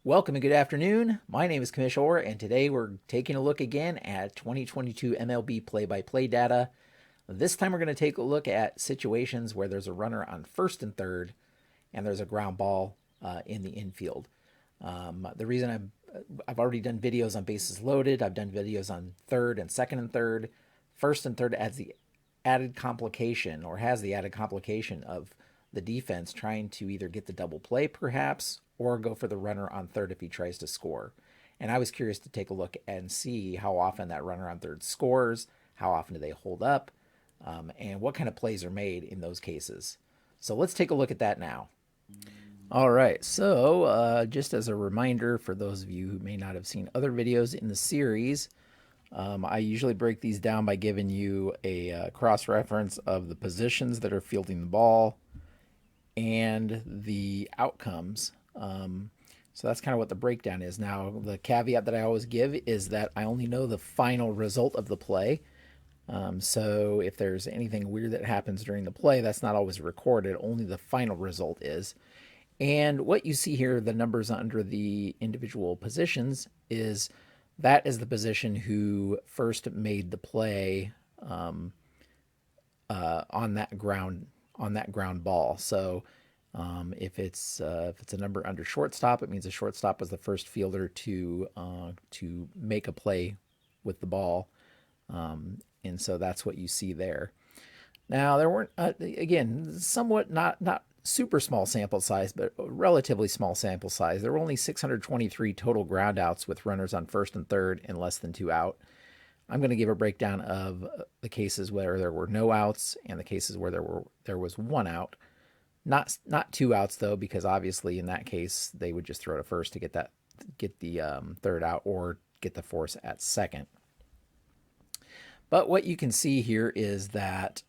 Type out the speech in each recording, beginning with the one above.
Welcome and good afternoon. My name is Kamish Orr, and today we're taking a look again at 2022 MLB play-by-play data. This time we're going to take a look at situations where there's a runner on first and third, and there's a ground ball in the infield. The reason I've already done videos on bases loaded. I've done videos on third and second and third. First and third adds the added complication, or has the added complication of the defense trying to either get the double play perhaps or go for the runner on third if he tries to score. And I was curious to take a look and see how often that runner on third scores, how often do they hold up, and what kind of plays are made in those cases. So let's take a look at that now. All right, so just as a reminder for those of you who may not have seen other videos in the series, I usually break these down by giving you a cross-reference of the positions that are fielding the ball and the outcomes. So that's kind of what the breakdown is. Now, the caveat that I always give is that I only know the final result of the play. So if there's anything weird that happens during the play, that's not always recorded. Only the final result is. And what you see here, the numbers under the individual positions, that is the position who first made the play on that ground ball. So if it's a number under shortstop, it means the shortstop was the first fielder to make a play with the ball, and so that's what you see there. Now there weren't again somewhat not super small sample size, but relatively small sample size. There were only 623 total ground outs with runners on first and third and less than 2 out. I'm going to give a breakdown of the cases where there were no outs and the cases where there was 1 out. Not 2 outs though, because obviously in that case they would just throw to first to get the third out or get the force at second. But what you can see here is that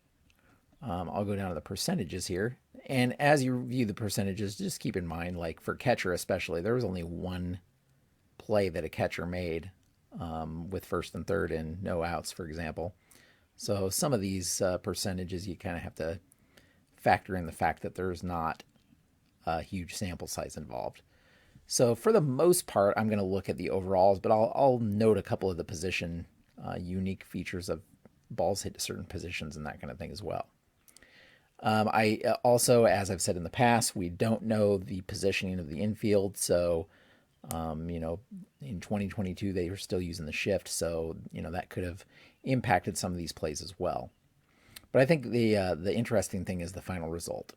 I'll go down to the percentages here, and as you review the percentages, just keep in mind, like for catcher especially, there was only 1 play that a catcher made with first and third and no outs, for example. So some of these percentages you kind of have to factor in the fact that there's not a huge sample size involved. So for the most part, I'm going to look at the overalls, but I'll note a couple of the position unique features of balls hit to certain positions and that kind of thing as well. I also, as I've said in the past, we don't know the positioning of the infield. So, in 2022, they were still using the shift. So, that could have impacted some of these plays as well. But I think the interesting thing is the final result.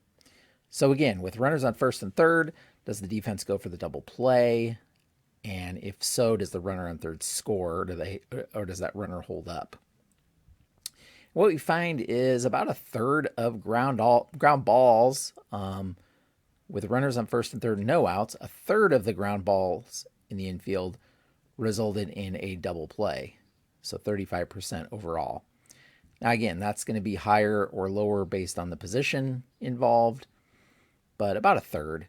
So again, with runners on first and third, does the defense go for the double play? And if so, does the runner on third score, or does that runner hold up? What we find is about a third of ground balls with runners on first and third and no outs, a third of the ground balls in the infield resulted in a double play. So 35% overall. Now, again, that's going to be higher or lower based on the position involved, but about a third.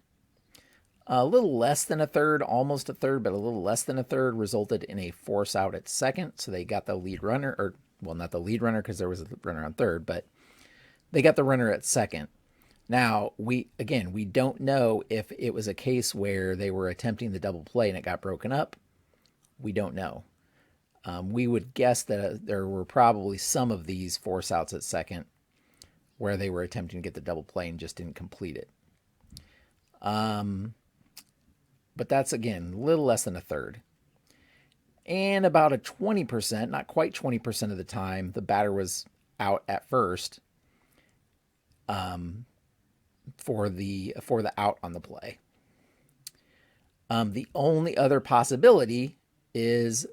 A little less than a third, almost a third, but a little less than a third resulted in a force out at second. So they got the lead runner, or well, not the lead runner because there was a runner on third, but they got the runner at second. Now, we don't know if it was a case where they were attempting the double play and it got broken up. We don't know. We would guess that there were probably some of these force outs at second where they were attempting to get the double play and just didn't complete it. But that's, again, a little less than a third. And about a 20%, not quite 20% of the time, the batter was out at first for the out on the play. The only other possibility is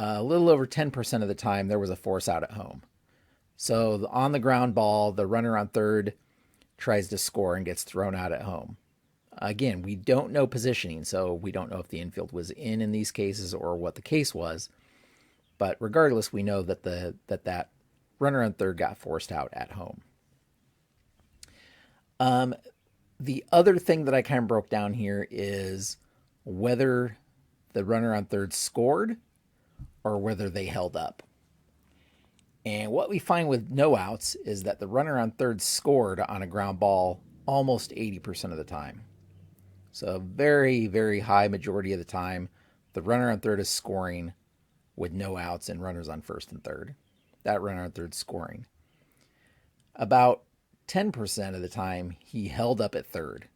a little over 10% of the time there was a force out at home. So on the ground ball, the runner on third tries to score and gets thrown out at home. Again, we don't know positioning, so we don't know if the infield was in these cases or what the case was. But regardless, we know that that runner on third got forced out at home. The other thing that I kind of broke down here is whether the runner on third scored or whether they held up. And what we find with no outs is that the runner on third scored on a ground ball almost 80% of the time. So a very, very high majority of the time, the runner on third is scoring with no outs and runners on first and third. That runner on third scoring. About 10% of the time, he held up at third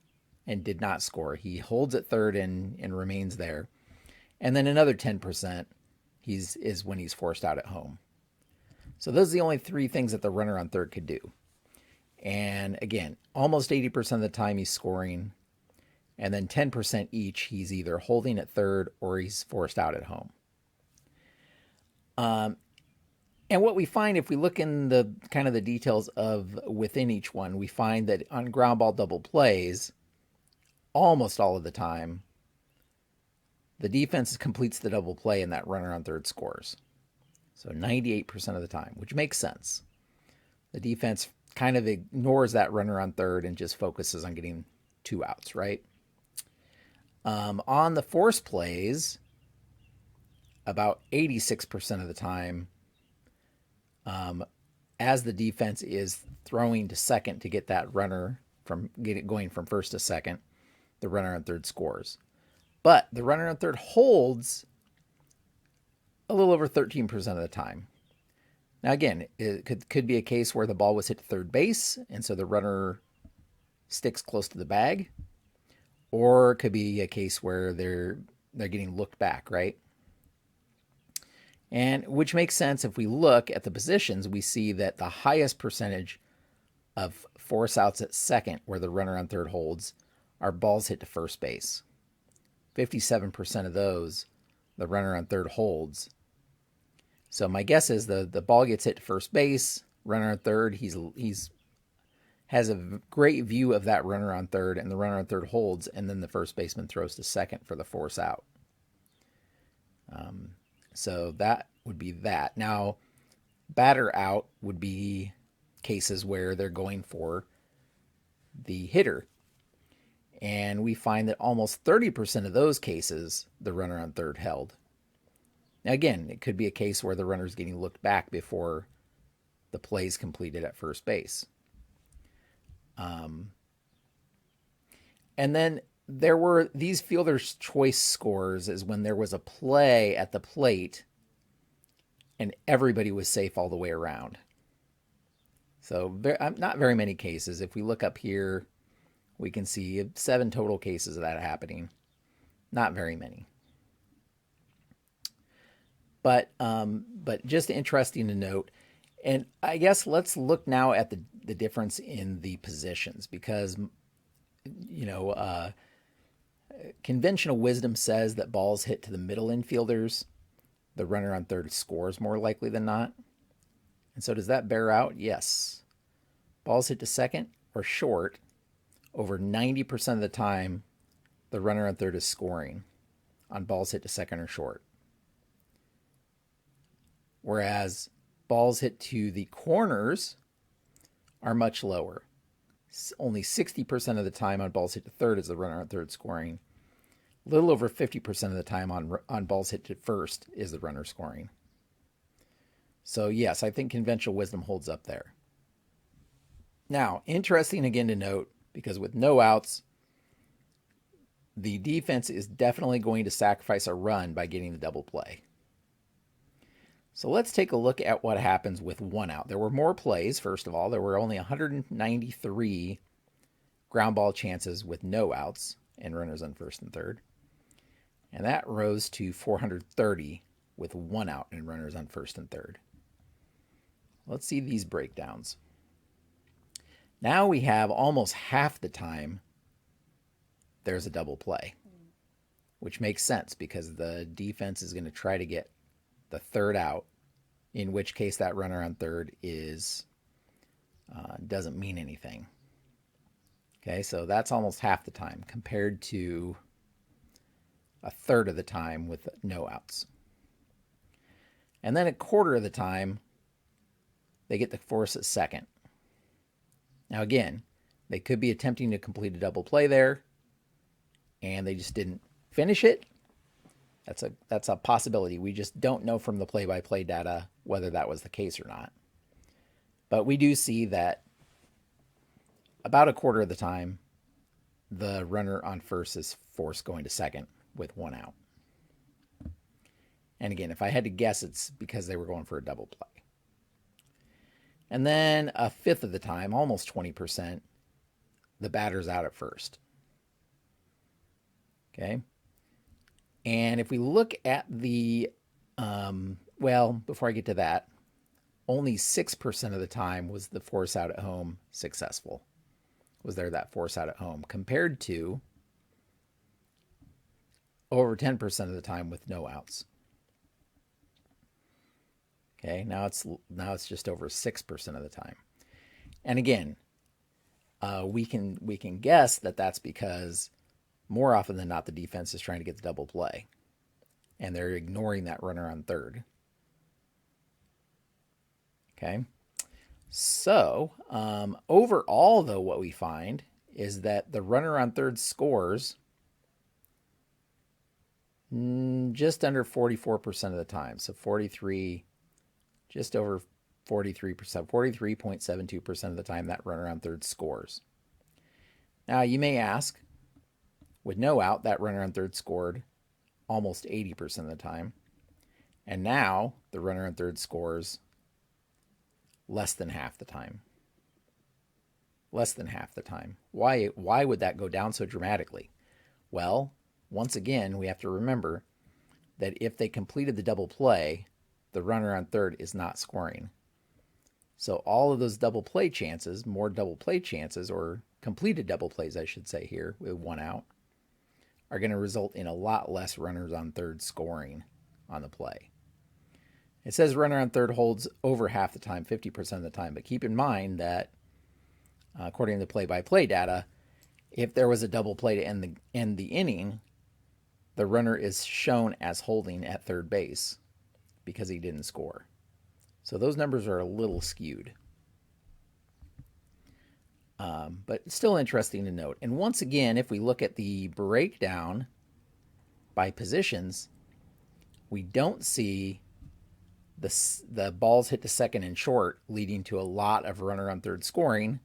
and did not score. He holds at third and remains there. And then another 10% is when he's forced out at home. So those are the only three things that the runner on third could do. And again, almost 80% of the time he's scoring. And then 10% each, he's either holding at third or he's forced out at home. And what we find if we look in the kind of the details of within each one, we find that on ground ball double plays, almost all of the time, the defense completes the double play and that runner on third scores. So 98% of the time, which makes sense. The defense kind of ignores that runner on third and just focuses on getting two outs, right? On the force plays, about 86% of the time, as the defense is throwing to second to get that runner going from first to second, the runner on third scores. But the runner on third holds a little over 13% of the time. Now, again, it could be a case where the ball was hit to third base, and so the runner sticks close to the bag. Or it could be a case where they're getting looked back, right? And which makes sense if we look at the positions, we see that the highest percentage of force outs at second, where the runner on third holds, are balls hit to first base. 57% of those, the runner on third holds. So my guess is the ball gets hit to first base, runner on third, he's has a great view of that runner on third, and the runner on third holds, and then the first baseman throws to second for the force out. So that would be that. Now, batter out would be cases where they're going for the hitter. And we find that almost 30% of those cases, the runner on third held. Now, again, it could be a case where the runner's getting looked back before the play's completed at first base. And then there were these fielder's choice scores is when there was a play at the plate and everybody was safe all the way around. So not very many cases. If we look up here, we can see 7 total cases of that happening. Not very many. But just interesting to note. And I guess let's look now at the difference in the positions, because, conventional wisdom says that balls hit to the middle infielders, the runner on third scores more likely than not. And so does that bear out? Yes. Balls hit to second or short, over 90% of the time, the runner on third is scoring on balls hit to second or short. Whereas balls hit to the corners are much lower. Only 60% of the time on balls hit to third is the runner on third scoring. A little over 50% of the time on balls hit to first is the runner scoring. So yes, I think conventional wisdom holds up there. Now, interesting again to note, because with no outs, the defense is definitely going to sacrifice a run by getting the double play. So let's take a look at what happens with one out. There were more plays, first of all. There were only 193 ground ball chances with no outs and runners on first and third. And that rose to 430 with one out and runners on first and third. Let's see these breakdowns. Now we have almost half the time there's a double play, which makes sense because the defense is going to try to get the third out, in which case that runner on third doesn't mean anything. Okay, so that's almost half the time compared to a third of the time with no outs. And then a quarter of the time, they get the force at second. Now again, they could be attempting to complete a double play there, and they just didn't finish it. That's a possibility. We just don't know from the play-by-play data whether that was the case or not. But we do see that about a quarter of the time, the runner on first is forced going to second with one out. And again, if I had to guess, it's because they were going for a double play. And then a fifth of the time, almost 20%, the batter's out at first. Okay. And if we look at the, well, before I get to that, only 6% of the time was the force out at home successful. Was there that force out at home, compared to over 10% of the time with no outs. Okay, now it's just over 6% of the time. And again, we can guess that that's because more often than not the defense is trying to get the double play, and they're ignoring that runner on third. Okay, so overall, though, what we find is that the runner on third scores just under 44% of the time. So 43, just over 43%, 43.72% of the time that runner on third scores. Now you may ask, with no out, that runner on third scored almost 80% of the time. And now the runner on third scores less than half the time. Less than half the time. Why would that go down so dramatically? Well, once again, we have to remember that if they completed the double play, the runner on third is not scoring. So all of those double play chances, more double play chances, or completed double plays, I should say here, with one out, are going to result in a lot less runners on third scoring on the play. It says runner on third holds over half the time, 50% of the time, but keep in mind that according to play-by-play data, if there was a double play to end the inning, the runner is shown as holding at third base because he didn't score. So those numbers are a little skewed. But still interesting to note. And once again, if we look at the breakdown by positions, we don't see the balls hit to second and short, leading to a lot of runner on third scoring.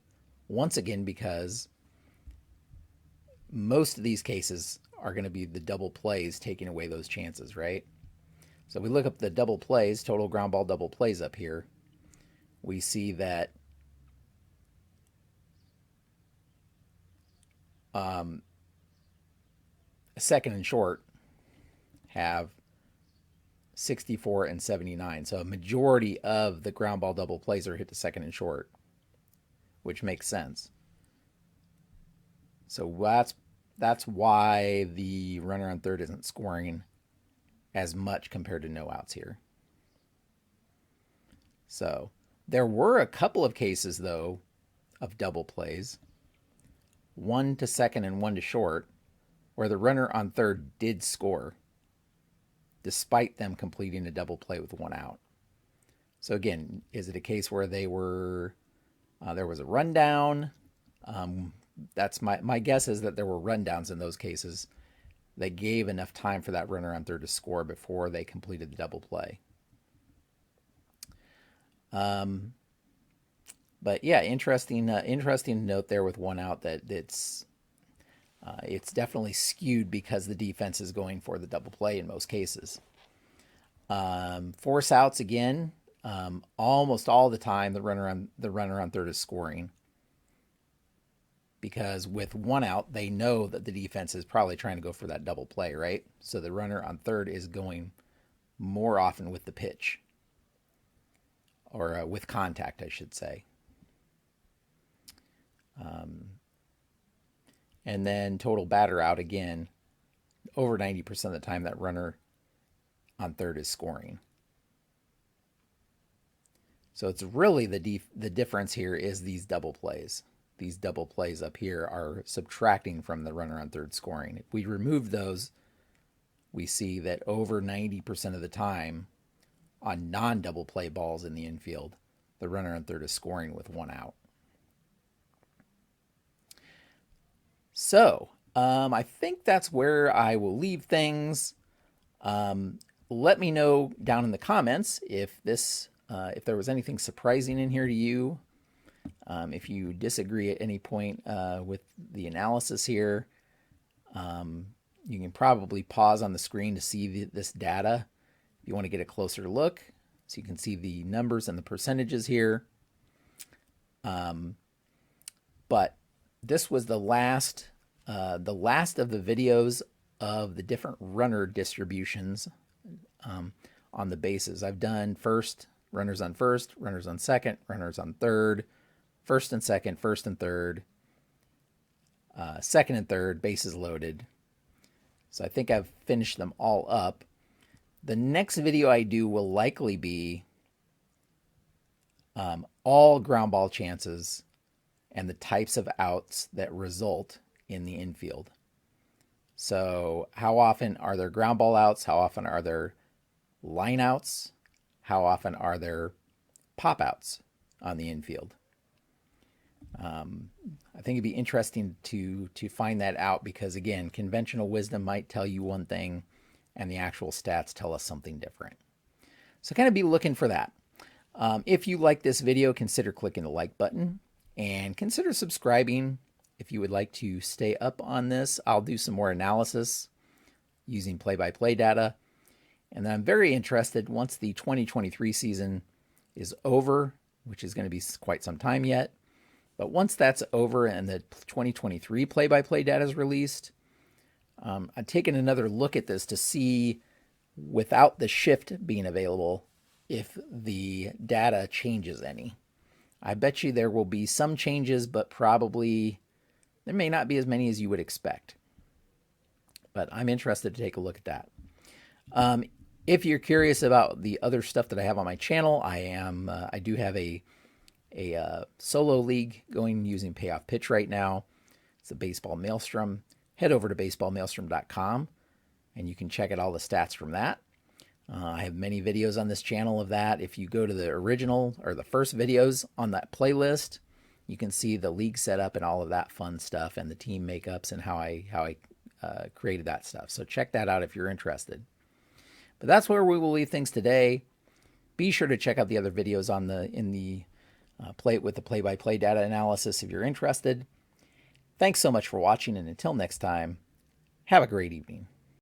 Once again, because most of these cases are going to be the double plays taking away those chances, right? So we look up the double plays, total ground ball double plays up here. We see that second and short have 64 and 79. So a majority of the ground ball double plays are hit to second and short, which makes sense. So that's why the runner on third isn't scoring as much compared to no outs here. So there were a couple of cases, though, of double plays, one to second and one to short, where the runner on third did score, despite them completing a double play with one out. So again, is it a case where there was a rundown? That's my guess is that there were rundowns in those cases that gave enough time for that runner on third to score before they completed the double play. But yeah, interesting to note there with one out that it's definitely skewed because the defense is going for the double play in most cases. Force outs again, almost all the time the runner on third is scoring, because with one out they know that the defense is probably trying to go for that double play, right? So the runner on third is going more often with the pitch, or with contact, I should say. And then total batter out again, over 90% of the time that runner on third is scoring. So it's really the difference here is these double plays. These double plays up here are subtracting from the runner on third scoring. If we remove those, we see that over 90% of the time on non-double play balls in the infield, the runner on third is scoring with one out. So I think that's where I will leave things. Let me know down in the comments if there was anything surprising in here to you. If you disagree at any point with the analysis here, you can probably pause on the screen to see this data if you want to get a closer look. So you can see the numbers and the percentages here. But this was the last of the videos of the different runner distributions on the bases. I've done runners on first, runners on second, runners on third, first and second, first and third, second and third, bases loaded. So I think I've finished them all up. The next video I do will likely be all ground ball chances and the types of outs that result in the infield. So how often are there ground ball outs? How often are there line outs? How often are there pop outs on the infield? I think it'd be interesting to find that out because, again, conventional wisdom might tell you one thing and the actual stats tell us something different. So kind of be looking for that. If you like this video, consider clicking the like button and consider subscribing if you would like to stay up on this. I'll do some more analysis using play-by-play data. And then I'm very interested once the 2023 season is over, which is going to be quite some time yet. But once that's over and the 2023 play-by-play data is released, I'm taking another look at this to see, without the shift being available, if the data changes any. I bet you there will be some changes, but probably there may not be as many as you would expect. But I'm interested to take a look at that. If you're curious about the other stuff that I have on my channel, I do have a solo league going using Payoff Pitch right now. It's the Baseball Maelstrom. Head over to baseballmaelstrom.com and you can check out all the stats from that. I have many videos on this channel of that. If you go to the original or the first videos on that playlist, you can see the league setup and all of that fun stuff and the team makeups and how I created that stuff. So check that out if you're interested. But that's where we will leave things today. Be sure to check out the other videos on the play-by-play data analysis if you're interested. Thanks so much for watching, and until next time, have a great evening.